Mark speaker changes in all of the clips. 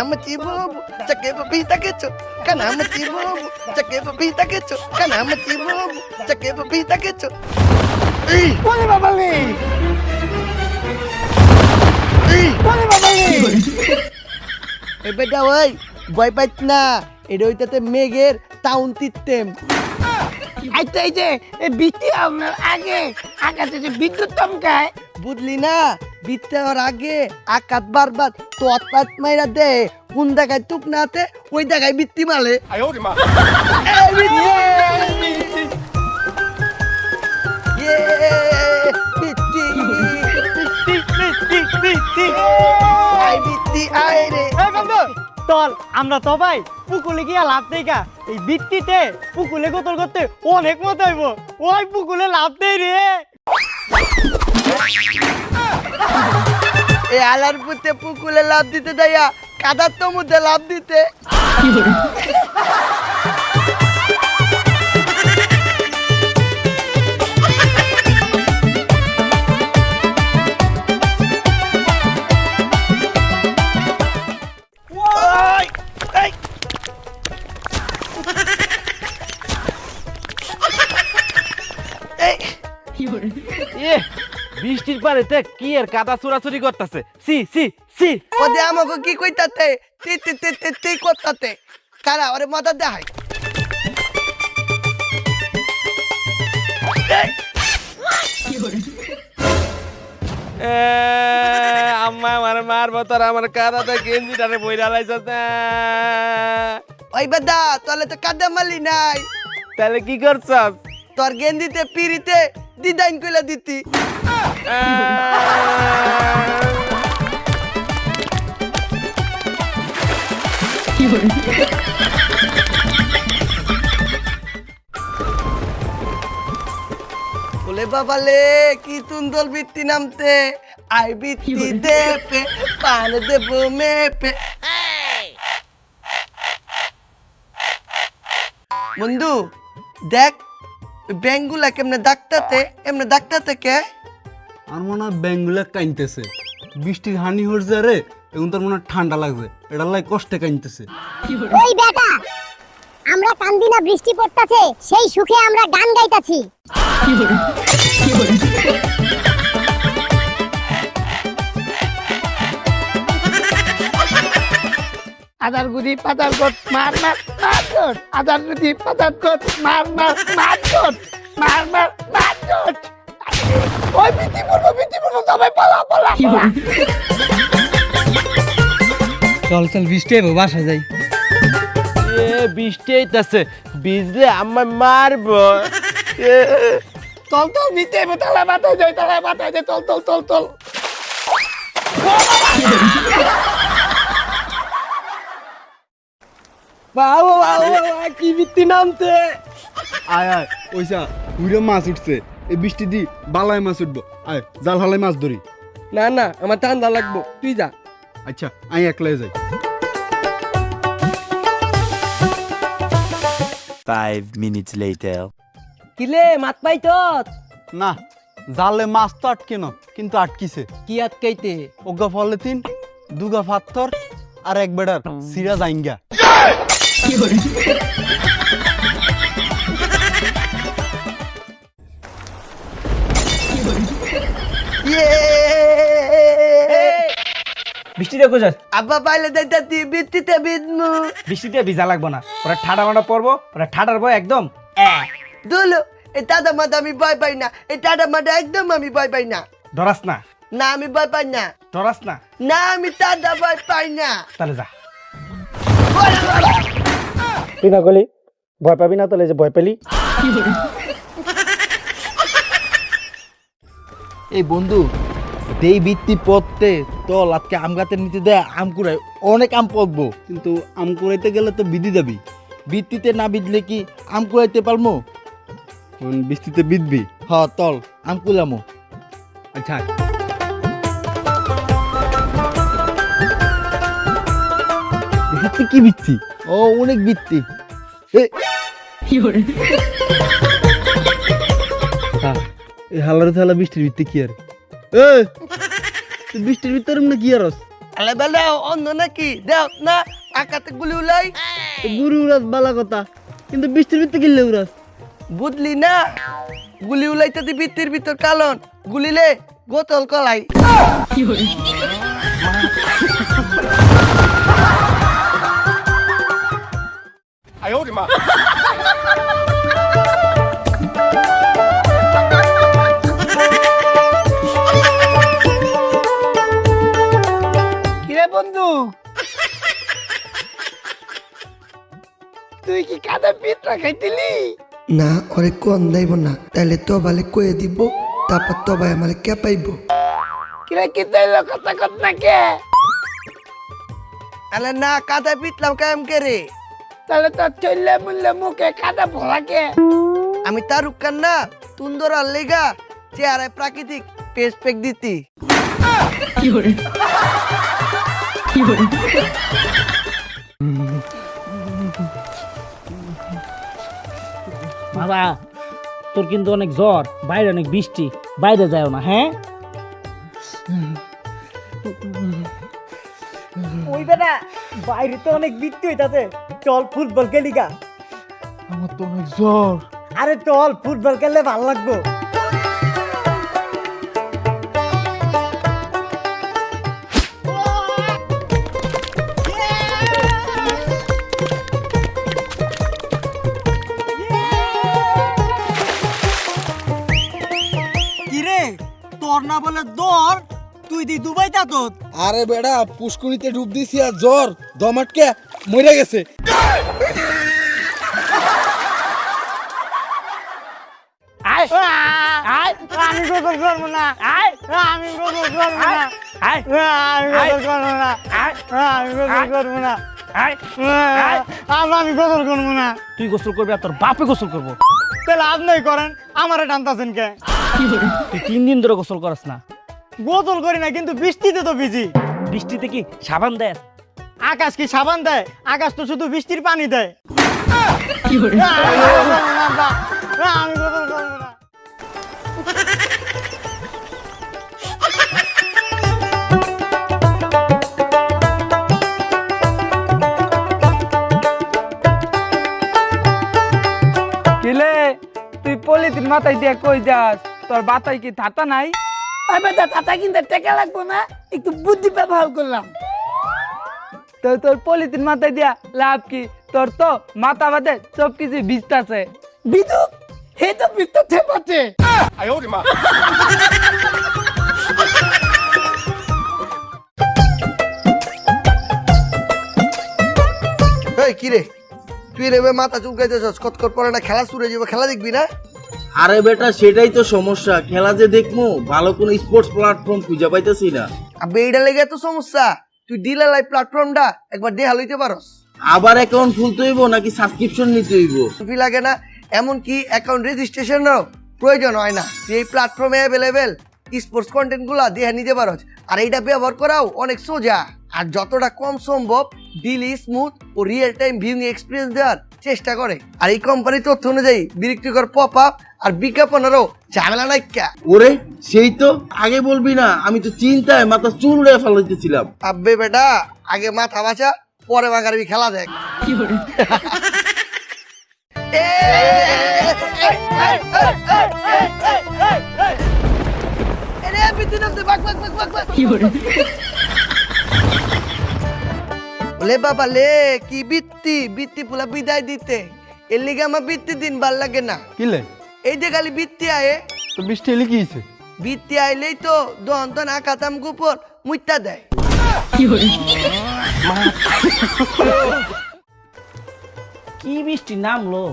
Speaker 1: Kanama Tibobo, Chakepa Pita Ketchup, Kanama Tibobo, Chakepa Pita Ketchup, Kanama Tibobo, Chakepa Pita Ketchup.
Speaker 2: বলে বাবালে বলে বাবালে
Speaker 1: এ বেটা ওই ভয় পাইছ না এটা হইতাতে মেঘের টাউন তিত্তেম
Speaker 2: আচ্ছা এই যে বৃষ্টি আপনার আগে আকাশে যে বিদ্যুৎ চমকায়
Speaker 1: বুঝলি না বিতে ওর আগে আকাত বারবার তৎপাত মাইরা দে কোন জায়গায় তুক নাতে ওই জায়গায় বৃত্তি মালে
Speaker 3: চল আমরা তো ভাই পুকুলে গিয়া লাভ দেই গা এই বৃত্তিতে পুকুলে গোতল করতে অনেক মজা হইব ওই পুকুলে লাভ দেই রে
Speaker 1: এই আলার পুতে পুকুলে লাভ দিতে যাইয়া কাদার তো মধ্যে লাভ দিতে
Speaker 4: বৃষ্টির পানিতে কি এর কাদা চুরাচুরি করতেছে সি সি সি
Speaker 1: ওদে আমাকে কি কইতাতে তি তি তি তি তি করতাতে কারা ওরে মাথা দেখাই
Speaker 4: আম্মা আমার মারবো তোর আমার কাদাতে গেঞ্জিটারে বইরা লাইছে
Speaker 1: ওই বেদা তাহলে তো কাদা মালি নাই
Speaker 4: তাহলে কি করছস
Speaker 1: তোর গেন্দিতে পিরিতে ডিজাইন কইলা দিতি বলে বাবালে কি তুন্দল বৃত্তি নামতে আই বৃত্তি দেপে পান দেব মেপে বন্ধু দেখ ব্যাঙ্গুলা কেমনে ডাক্তাতে কে
Speaker 5: আর মনে হয় ব্যাঙ্গুলা কাইনতেছে বৃষ্টির হানি হচ্ছে রে এখন তার মনে হয় ঠান্ডা লাগছে এটা লাই কষ্টে কাইনতেছে
Speaker 6: ওই বেটা আমরা কান্দি না বৃষ্টি পড়তাছে সেই সুখে আমরা গান গাইতাছি
Speaker 2: আদার গুদি পাতার গট মার মার মার গট আদার গুদি পাতার গট মার মার মার গট মার মার মার গট ওই বৃষ্টি পড়বো সবাই পালা পালা পালা
Speaker 3: চল চল বৃষ্টি হবে বাসা যাই
Speaker 4: এ বৃষ্টি আইতাছে ভিজলে আমার মারবো
Speaker 2: তল তল নিতে হবে তালা মাথায় যায় তল তল তল তল
Speaker 3: বাবা কি বৃত্তি নামতে
Speaker 5: আয় আয় ওইসা উইরে মাছ উঠছে এই বৃষ্টি দি বালায় মাছ উঠবো আয় জাল হালাই মাছ ধরি
Speaker 3: না না আমার ঠান্ডা লাগবো তুই যা
Speaker 5: আচ্ছা আমি একলাই যাই
Speaker 7: 5 minutes later.
Speaker 3: কিলে মাত পাইতো
Speaker 5: না জালে মাছ তো আটকে না কিন্তু আটকিছে
Speaker 3: কি আটকাইতে
Speaker 5: ওগা ফলেতিন দুগা পাথর আর এক বেড়ার সিরা জাইঙ্গা
Speaker 3: বৃষ্টিতে কোথায়
Speaker 1: আব্বা পাইলে যাইতাতি বৃত্তিতে বিদমু
Speaker 3: বৃষ্টিতে ভিজা লাগবো না ওরা ঠাডা মাডা পড়বো ওরা ঠাডার বয় একদম
Speaker 1: দুলু এই টাটা মাটা আমি ভয় পাই না এই টাটা মাটা একদম আমি ভয় পাই না
Speaker 3: ডরাস না
Speaker 1: না আমি ভয় পাই না
Speaker 3: ডরাস না
Speaker 1: না আমি টাটা ভয় পাই না
Speaker 3: তাহলে যা তুই না গলি ভয় পাবি না তাহলে যে ভয় পেলি
Speaker 5: এই বন্ধু দেই বৃত্তি পড়তে চল আজকে আম গাছের নিচে দেয় আম কুড়াই অনেক আম পকবো কিন্তু আম কুড়াইতে গেলে তো বিধি যাবি বৃত্তিতে না বিধলে কি আম কুড়াইতে পারবো বৃষ্টিতে বিধবি হ তল আম কুলামো আচ্ছা বৃত্তি কি বৃত্তি ও অনেক বৃত্তি এই হালার থালা বৃষ্টির ভিত্তি কি আর বৃষ্টির ভিতরে না কি আর
Speaker 1: আলে বেলা অন্য নাকি দেখ না আকাতে গুলি উলাই
Speaker 3: গুরু উড়াস বালা কথা কিন্তু বৃষ্টির ভিতরে গিললে উড়াস
Speaker 1: বুঝলি না গুলি উলাইতে দি ভিতর ভিতর কালন গুলিলে গোতল কলাই
Speaker 2: কিরে বন্ধু তুই কি কাদা পিঠা খাইতিলি?
Speaker 1: না ওরে কোন দেব না তাইলে তো বালে কয়ে দিব তারপর তো ভাই আমারে কে পাইব
Speaker 2: কিরে কি তাইলো কথা কত না কে?
Speaker 1: আলে না কাদা পিটলাম কায়াম করে
Speaker 2: তাহলে তো চললে মুললে মুখে কাদা ভরা কে?
Speaker 1: আমি তারুক খান না তুন্দর আর লেগা চেহারায় প্রাকৃতিক পেস্ট পেক দিতি
Speaker 8: বাবা তোর কিন্তু অনেক জ্বর, বাইরে অনেক বৃষ্টি, বাইরে যাও না। হ্যাঁ
Speaker 3: ওই বেটা বাইরে তো অনেক বৃষ্টি হইতাছে চল ফুটবল খেলি গা
Speaker 5: আমার তো অনেক জ্বর।
Speaker 3: আরে চল ফুটবল খেললে ভালো লাগবো কিরে তোর না বলে দর তুই দি দুবাই তা তোর
Speaker 5: আরে বেড়া পুষ্কুনিতে ডুব দিছি আর জ্বর দমাটকে মরে গেছে।
Speaker 2: আয় আয়
Speaker 3: আমি গোসল করবো না আমি গোসল করবো না
Speaker 2: আয়
Speaker 3: আমি গোসল করবো না আমি গোসল করবো না আমি গোসল করবো না
Speaker 8: তুই গোসল করবি আর তোর বাপে গোসল করবো।
Speaker 3: তাহলে আপনি করেন আমারে টানতাছেন কে
Speaker 8: তুই 3 দিন ধরে গোসল করস না।
Speaker 3: গোসল করি না কিন্তু বৃষ্টিতে তো ভিজি
Speaker 8: বৃষ্টিতে কি সাবান দেয়?
Speaker 3: আকাশ কি সাবান দেয় আকাশ তো শুধু বৃষ্টির পানি দেয় আমি গোসল করবো না
Speaker 9: কিলে তুই পলিথিন মাথায় দিয়ে কই যাস? তোর বাতায় কি থাতা নাই?
Speaker 2: আমি তাতা কিন্তু টাকা লাগবো না, একটু বুদ্ধি ব্যবহার করলাম।
Speaker 9: তো তোর পলিথিন মাথায় দিয়া লাভ কি? তোর তো মাথা বাদে সব কিছু ভিজতাছে।
Speaker 2: বিদু হে তো বিস্তার থেপাচ্ছে।
Speaker 1: এই কি রে তুই রে মাথা চুলকাইতেছস কতকর পরে না খেলা শুরু হয়ে যাবে খেলা দেখবি না
Speaker 5: আরে বেটা সেটাই তো সমস্যা, খেলা যে দেখবো ভালো কোনো স্পোর্টস প্ল্যাটফর্ম খুঁজে পাইতেছি না।
Speaker 1: আবে এইটা লেগে তো সমস্যা তুই ডিলার লাইভ প্ল্যাটফর্মটা একবার দেখা লইতে পারস
Speaker 5: আবার অ্যাকাউন্ট খুলতে হইব নাকি সাবস্ক্রিপশন নিতে হইব?
Speaker 1: ফি লাগে না এমনকি অ্যাকাউন্ট রেজিস্ট্রেশনেরও প্রয়োজন হয় না তুই এই প্ল্যাটফর্মে অ্যাভেলেবেল স্পোর্টস কন্টেন্টগুলো দেখে নিতে পারস আর এইটা ব্যবহার করাও অনেক সোজা আর যতটা কম সম্ভব ডিলি স্মুথ ও রিয়েল টাইম ভিউইং এক্সপিরিয়েন্স দেওয়ার চেষ্টা করে আর এই কোম্পানির তথ্য অনুযায়ী বিরক্তিকর পপ আপ আর বিজ্ঞাপনেরও ঝামেলা নাইকা
Speaker 5: ওরে সেই তো আগে বলবি না, আমি তো চিন্তায় মাথা চুল উড়ে ফেলাইতেছিলাম।
Speaker 1: আব্বে বেটা আগে মাথা বাঁচা পরে বাগারবি খেলা দেখ লে বাবা লে কি বৃত্তি বৃত্তি পুলা বিদায় দিতে এর লিগে আমার বৃত্তি দিন ভাল লাগে না
Speaker 5: কিলে
Speaker 1: এই যে খালি বৃত্তি আয়ে
Speaker 5: তো বৃষ্টি এলে কি হয়েছে?
Speaker 1: বৃত্তি আইলেই তো দন তন আকাতাম গুপর মুইতা দেয়
Speaker 8: কি বৃষ্টি নামলো,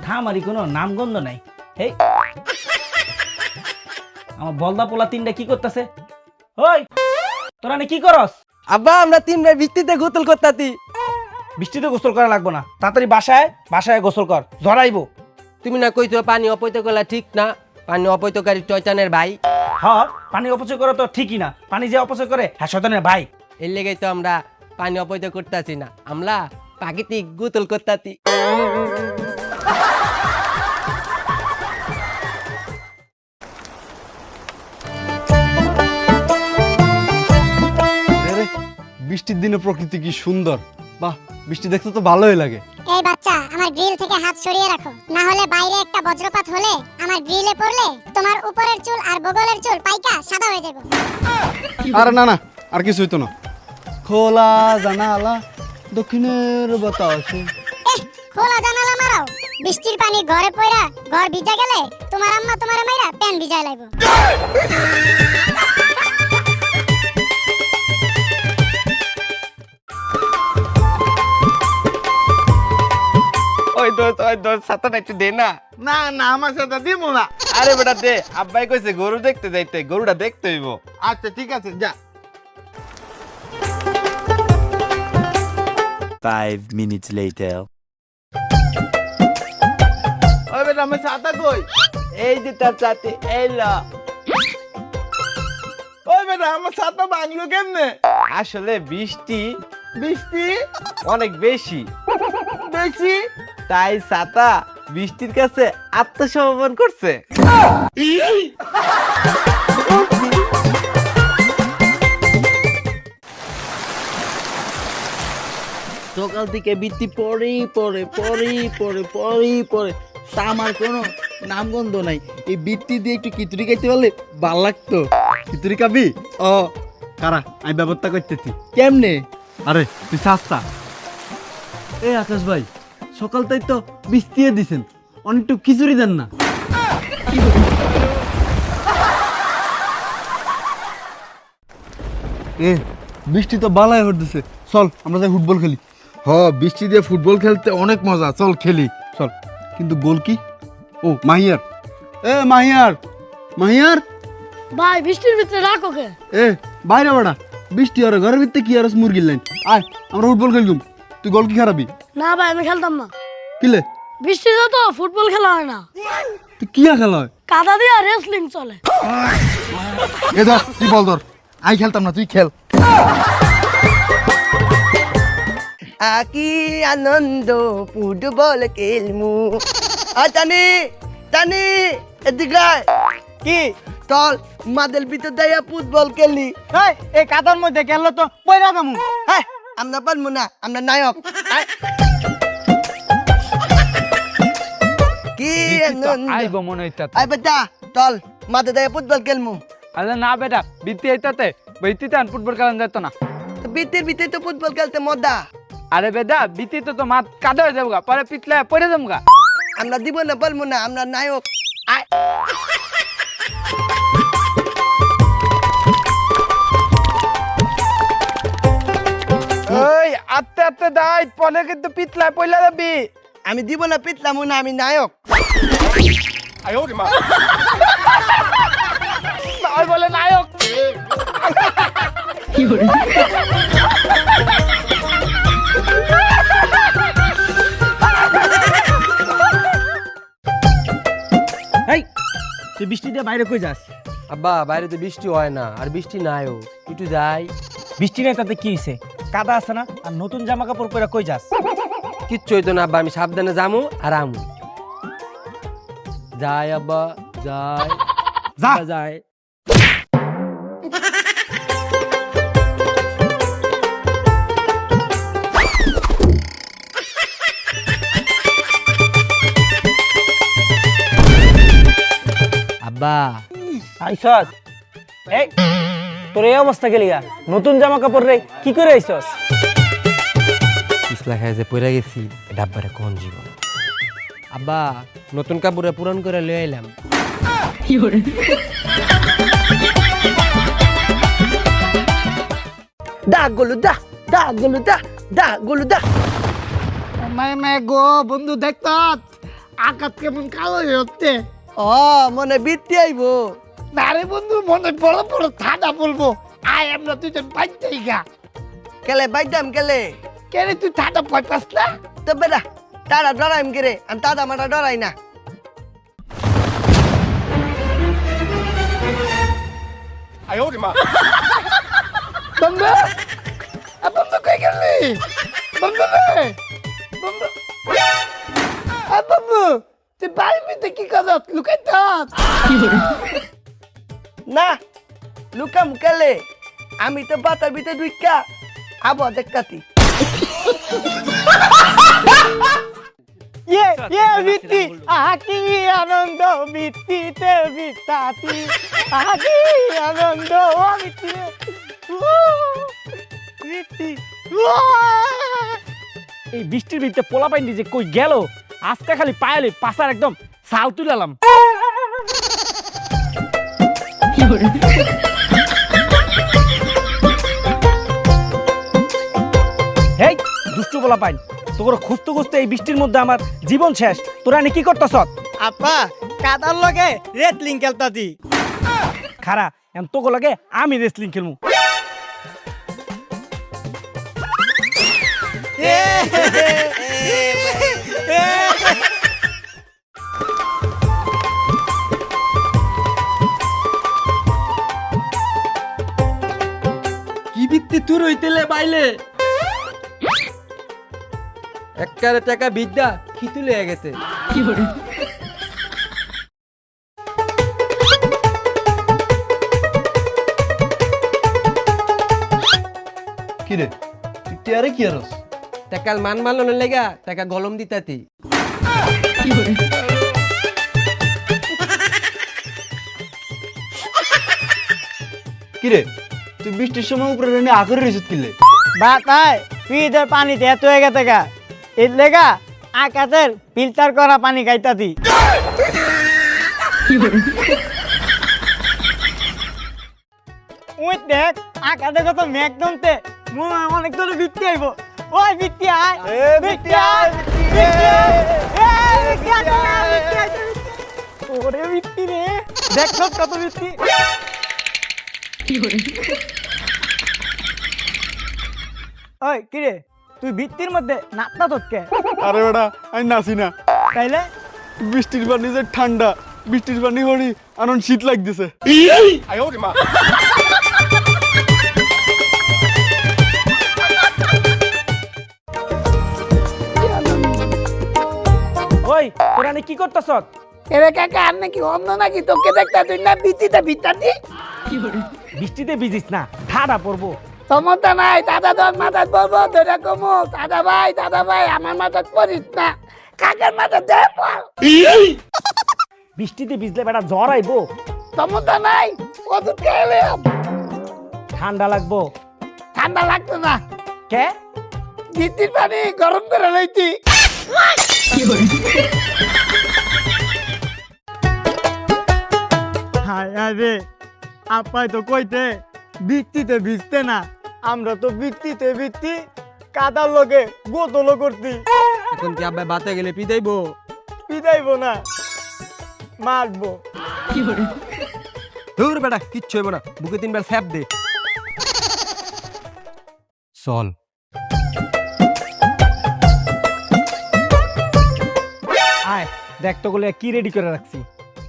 Speaker 8: ধামারি কোনো নামগন্ধ নাই। হেই আমার বলদা পোলা 3টা কি করতেছে? ওই তোরা নে কি করস?
Speaker 3: আব্বা আমরা তিনবার বৃষ্টিতে গোসল করতাছি
Speaker 8: বৃষ্টিতে গোসল করা লাগবো না, তাড়াতাড়ি বাসায় গোসল কর, জড়াইবো।
Speaker 3: তুমি না কইছো পানি অপচয় করা ঠিক না পানি অপচয়কারী শয়তানের ভাই
Speaker 8: হ্যাঁ পানি অপচয় করা তো ঠিকই না, পানি যে অপচয় করে হ্যাঁ শয়তানের ভাই।
Speaker 3: এর লেগেই তো আমরা পানি অপচয় করতেছি না আমরা প্রাকৃতিক গোসল করতাছি
Speaker 5: বৃষ্টির দিনে প্রকৃতি কি সুন্দর, বাহ বৃষ্টি দেখতে তো ভালোই লাগে।
Speaker 6: এই বাচ্চা আমার গ্রিল থেকে হাত সরিয়ে রাখো, না হলে বাইরে একটা বজ্রপাত হলে আমার গ্রিলে পড়লে তোমার উপরের চুল আর বগলের চুল পাইকা সাদা হয়ে যাবে।
Speaker 5: আরে না না, আর কিছু হইতো না। খোলা জানালা দক্ষিণের বাতাসে।
Speaker 6: খোলা জানালা মারাও, বৃষ্টির পানি ঘরে পড়া ঘর ভিজা গেলে তোমার আম্মা তোমার মাইরা প্যান ভিজায় লাইবো।
Speaker 4: ওই দোস্ত ছাতাটা একটু দে না।
Speaker 5: না না, আমার সাথে দিব না।
Speaker 4: আরে বেটা দে, আব্বাই কইছে গরু দেখতে যাইতে, গরুটা দেখতে হইব।
Speaker 5: আচ্ছা ঠিক আছে, যা।
Speaker 7: 5 minutes later.
Speaker 5: ওই বেটা আমার ছাতা কই?
Speaker 4: এই যে তার চাতে এলা।
Speaker 5: ওই বেটা আমার ছাতা ভাঙলো কেমনে?
Speaker 4: আসলে বৃষ্টি
Speaker 5: বৃষ্টি
Speaker 4: অনেক বেশি,
Speaker 5: বেশি।
Speaker 4: তাই ছাতা বৃষ্টির কাছে আত্মসমর্পণ করছে।
Speaker 5: সকাল থেকে বৃষ্টি পরেই পরে পরেই পরে পরেই পরে, তা আমার কোনো নামগন্ধ নাই। এই বৃষ্টি দিয়ে একটু খিচুড়ি খাইতে পারলে ভাল লাগতো। খিচুড়ি খাবি? ও কারা, আমি ব্যবস্থা করতেছি। কেমনে? আরে তুই সাস্তা। এই আকাশ ভাই, সকালটাই তো বৃষ্টি দিছেন, অনেকটু খিচুড়ি দেন না। এ বৃষ্টি তো বালাই হতেছে, চল আমরা যাই ফুটবল খেলি। হ, বৃষ্টি দিয়ে ফুটবল খেলতে অনেক মজা, চল খেলি চল। কিন্তু গোল কি? ও মাহিয়ার, এ মাহিয়ার, মাহিয়ার
Speaker 2: ভাই বৃষ্টির ভিতরে রাখো কে?
Speaker 5: এ বাইরে বাড়া, বৃষ্টি আর ঘরের ভিতরে কি আর মুরগির লাইন। আয় আমরা ফুটবল খেলুম, তুই গোল কি খারাপি?
Speaker 2: না ভাই আমি খেলতাম না,
Speaker 5: কিলে
Speaker 2: বৃষ্টিতে তো ফুটবল খেলা হয় না,
Speaker 5: তুই কি খেলা হয়?
Speaker 2: কাদা দিয়ে রেসলিং চলে।
Speaker 5: এ ধর তুই বল, ধর। আই খেলতাম না, তুই খেল।
Speaker 1: আকি আনন্দ ফুটবল খেলমু। টানি টানি এদিকে আয়।
Speaker 3: কি
Speaker 1: চল মাদের ভিতর দাইয়া ফুটবল খেলি।
Speaker 3: এই কাদার মধ্যে গেল তো পয়রা দামু।
Speaker 1: হ্যাঁ আমরা পারবো না, আমরা নায়ক। আয়। কি আনন্দ।
Speaker 9: আইব মনে হইতাছে।
Speaker 1: আয় বেটা চল মাদের দাইয়া ফুটবল খেলমু।
Speaker 9: আরে না বেটা, বৃত্তি হইতাতে বৃত্তিতে আর ফুটবল খেলা যেত না।
Speaker 1: ভিতর ভিতরে তো ফুটবল খেলতে মজা।
Speaker 9: আরে বেদা, বৃত্তিতে তো মাঠ কাদা হয়ে যাবো গা, পরে পিছলে পড়ে যাবো গা।
Speaker 1: আমরা দিব না, পারবো না, আমরা নায়ক। আয়।
Speaker 9: ওই আত্তে আত্তে দাই, পরে কিন্তু পিছলায় পয়লা যাবি।
Speaker 1: আমি দিব না, পিতলাম না, আমি নায়ক।
Speaker 9: ওই বলে নায়ক।
Speaker 8: এই তুই বৃষ্টি দিয়ে বাইরে কই যাস?
Speaker 3: আব্বা বাইরে তো বৃষ্টি হয় না, আর বৃষ্টি নাইও, একটু যাই।
Speaker 8: বৃষ্টি নেই তাতে কি হইছে? কাদা আছে না, আর নতুন জামা কাপড় পরে কই যাস?
Speaker 3: কিচ্ছু হইতো না আব্বা, আমি সাবধানে যামু আর আমু। যাই আব্বা যাই।
Speaker 8: যা।
Speaker 3: যাই। আব্বা
Speaker 8: আইসস? এই তোর এই অবস্থা গেলি গা, নতুন জামা কাপড় রে কি করে আইসস?
Speaker 3: পিছলা খাই যে পড়ে গেছি, ডাব্বারে কোন জীবন। আব্বা নতুন কাপড়ে পূরণ করে লয়ে আইলাম।
Speaker 1: দা গলু দা, দা গলু দা, দা গলু দা।
Speaker 2: মে গো বন্ধু দেখত আকাশ কেমন কালো হয়ে হচ্ছে।
Speaker 1: ও মনে বৃত্তি আইবো।
Speaker 2: না রে বন্ধু, মনে বড় বড় ঠাডা বলবো। আয় আমরা দুজন বাইতেই গা।
Speaker 1: কেলে বাইদাম কেলে?
Speaker 2: কেন তুই ঠাডা ভয় পাস না?
Speaker 1: তো বেটা তারা ডরাইম কেরে, আমি দাদা মাটা ডরাই না।
Speaker 2: বন্ধু বন্ধু কই গেলি? বন্ধু রে বন্ধু, বন্ধু তুই বাড়ির ভিতরে কি করছ? লুকাই থাক।
Speaker 1: না লুকাম কেলে? আমি তো পাতার ভিতরে ঢুকা আবহাওয়া দেখতাতি।
Speaker 3: বৃত্তি আকি আনন্দ বৃত্তিতে বৃত্তাতি আকি আনন্দ বৃত্তি বৃত্তি।
Speaker 8: এই বৃষ্টির ভিতরে পোলা পাইনি যে কই গেল, আজকে খালি পায়ালি পাশার একদম সাল তুলালাম। হেই দুষ্টু পোলা পাইন, তোর খুঁজতে খুঁজতে এই বৃষ্টির মধ্যে আমার জীবন শেষ। তোরা নি কি করতেছ?
Speaker 3: আপা কাদার লগে রেসলিং খেলতাছি।
Speaker 8: খারা এখন তোকে লাগে আমি রেসলিং খেলবো।
Speaker 9: কি ভিত্তি তুই রইতেলে বাইলে একবারে টাকা বিদ্যা কি তুলে গেছে।
Speaker 5: কি রে তুই টিয়ারে কি আরস?
Speaker 9: টাকাল মান মালানোর লেগা টাকা গলম দিতাতি।
Speaker 5: কি রে তুই বৃষ্টির সময় উপরে রেনে আগরে রেসুত কিলে?
Speaker 3: বাতায় ফ্রিজের পানিতে এত হয়ে গেছে গা, এর লেগা আকাশের ফিল্টার করা পানি খাইতাছি। ওই দেখ আকাশে কত মেঘ জমতে, মনে হয় অনেক দূরে বৃষ্টি আইব। ওই বৃষ্টি আয়, বৃষ্টি আয়, বৃষ্টি আয়, বৃষ্টি আয়, বৃষ্টি আয়। ওরে বৃষ্টি রে, দেখ সব কত বৃষ্টি। ওই কিরে তুই বৃষ্টির মধ্যে নাচতা তোকে?
Speaker 5: আরে বেটা আমি নাচি না,
Speaker 3: তাইলে
Speaker 5: বৃষ্টির পানি যে ঠান্ডা, বৃষ্টির পানি হরি আনন্দ শীত লাগতেছে।
Speaker 8: ওই তোরা নি কি করতেছ?
Speaker 2: এরে কাকা আর নাকি অন্য নাকি তোকে দেখতা তুই না বিচিতে ভিত্তাতি।
Speaker 8: বৃষ্টিতে ভিজিস না, ঠাডা পড়বো।
Speaker 2: সমস্যা নাই, দাদা তোর মাথায় পড়বো ধরে কমো। দাদা ভাই আমার মাথায় পড়িস না, কাকার মাথা দে পড়।
Speaker 8: বৃষ্টিতে ভিজলে বেটা জ্বর আইবো।
Speaker 2: সমস্যা নাই, ওষুধ খেলে
Speaker 8: ঠান্ডা লাগবো।
Speaker 2: ঠান্ডা লাগতো না,
Speaker 8: কে?
Speaker 2: বৃষ্টির পানি গরম করে লইতি।
Speaker 3: হায় হায় রে, আপাই তো কইতে বৃষ্টিতে ভিজতে না, আমরা তো বৃষ্টিতে ভিজতি কাদার লগে গোতলো করতি।
Speaker 9: এখন কি আব্বা বাতে গেলে পিদাইবো?
Speaker 3: পিটাইবো না, মারবো।
Speaker 9: ধুর বেটা কিচ্ছু হইব না, বুকে 3 বার স্যাপ দে। চল
Speaker 8: আয় দেখ তো গুলো কি রেডি করে রাখছি।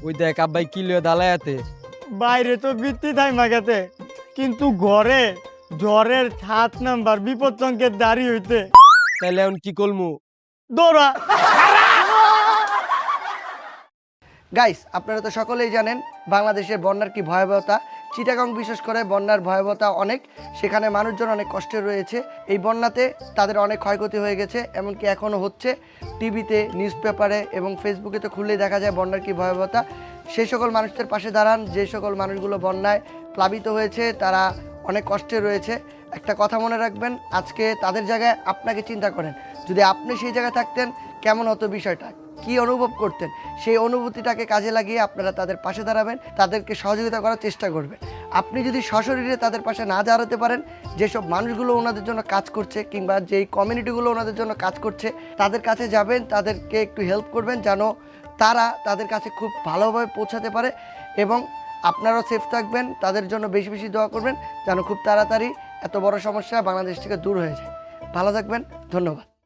Speaker 9: ওই দেখ আব্বাই কি লিয়ে দালায়াতে।
Speaker 3: বাইরে তো বৃষ্টি থাইমা গেছে, কিন্তু ঘরে জ্বরের 7 নাম্বার বিপদ সংকেত দাঁড়িয়ে হইতে।
Speaker 9: তাইলে এখন কি করমু?
Speaker 3: দৌড়া।
Speaker 1: গাইস আপনারা তো সকলেই জানেন বাংলাদেশের বন্যার কি ভয়াবহতা। চিটাগং বিশেষ করে বন্যার ভয়াবহতা অনেক, সেখানে মানুষজন অনেক কষ্টে রয়েছে। এই বন্যাতে তাদের অনেক ক্ষয়ক্ষতি হয়ে গেছে, এমনকি এখনও হচ্ছে। টিভিতে, নিউজ পেপারে এবং ফেসবুকে তো খুললেই দেখা যায় বন্যার কি ভয়াবহতা। সেই সকল মানুষদের পাশে দাঁড়ান যে সকল মানুষগুলো বন্যায় প্লাবিত হয়েছে, তারা অনেক কষ্টে রয়েছে। একটা কথা মনে রাখবেন, আজকে তাদের জায়গায় আপনাকে চিন্তা করেন, যদি আপনি সেই জায়গায় থাকতেন কেমন হতো বিষয়টা, কি অনুভব করতেন, সেই অনুভূতিটাকে কাজে লাগিয়ে আপনারা তাদের পাশে দাঁড়াবেন, তাদেরকে সহযোগিতা করার চেষ্টা করবেন। আপনি যদি সশরীরে তাদের পাশে না দাঁড়াতে পারেন, যেসব মানুষগুলো ওনাদের জন্য কাজ করছে কিংবা যেই কমিউনিটিগুলো ওনাদের জন্য কাজ করছে, তাদের কাছে যাবেন, তাদেরকে একটু হেল্প করবেন যেন তারা তাদের কাছে খুব ভালোভাবে পৌঁছাতে পারে। এবং আপনারাও সেফ থাকবেন, তাদের জন্য বেশি বেশি দোয়া করবেন যেন খুব তাড়াতাড়ি এত বড় সমস্যা বাংলাদেশ থেকে দূর হয়ে যায়। ভালো থাকবেন, ধন্যবাদ।